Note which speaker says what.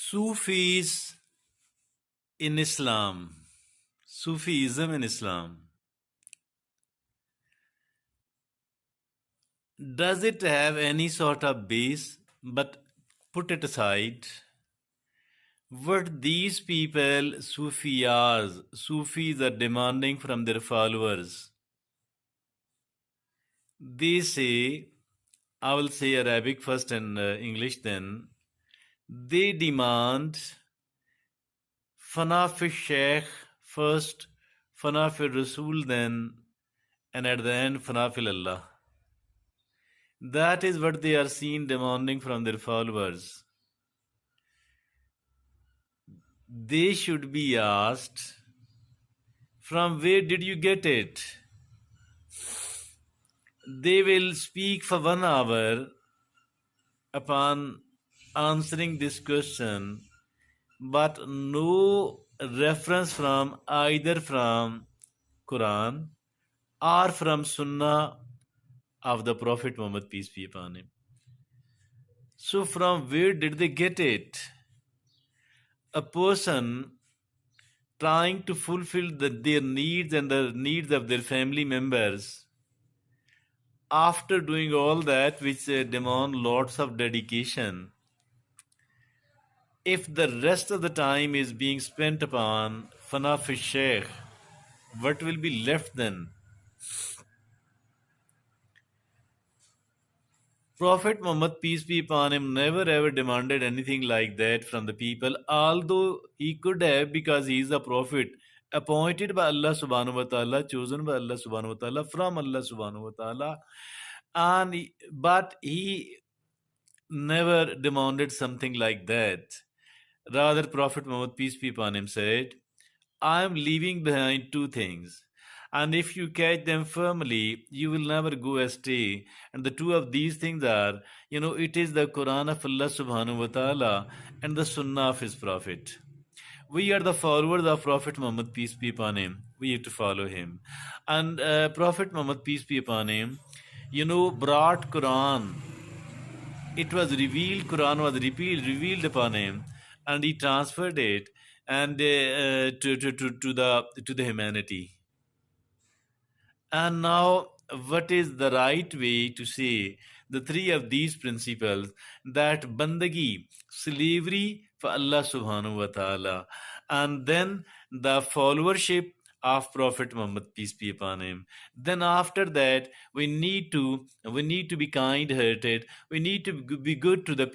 Speaker 1: Sufis in Islam, Sufism in Islam, does it have any sort of base? But put it aside. What these people, Sufis are demanding from their followers, they say, I will say Arabic first and English then. They demand Fana fi Sheikh first, Fana fi Rasul then, and at the end Fana fi Allah. That is what they are seen demanding from their followers. They should be asked, from where did you get it? They will speak for 1 hour upon answering this question, but no reference from either from Quran or from Sunnah of the Prophet Muhammad, peace be upon him. So from where did they get it? A person trying to fulfill their needs and the needs of their family members, after doing all that which demand lots of dedication, if the rest of the time is being spent upon Fana fi Sheikh, what will be left then? Prophet Muhammad, peace be upon him, never ever demanded anything like that from the people, although he could have, because he is a prophet appointed by Allah subhanahu wa ta'ala, chosen by Allah subhanahu wa ta'ala, from Allah subhanahu wa ta'ala, but he never demanded something like that. Rather, Prophet Muhammad, peace be upon him, said, I am leaving behind 2 things, and if you catch them firmly, you will never go astray. And the 2 of these things are, it is the Quran of Allah subhanahu wa ta'ala and the Sunnah of his Prophet. We are the followers of Prophet Muhammad, peace be upon him. We have to follow him. And Prophet Muhammad, peace be upon him, brought Quran. It was revealed, Quran was revealed upon him, and he transferred it and to the humanity. And now, what is the right way to say the 3 of these principles, that bandagi, slavery for Allah subhanahu wa ta'ala, and then the followership of Prophet Muhammad, peace be upon him. Then after that, we need to be kind-hearted. We need to be good to the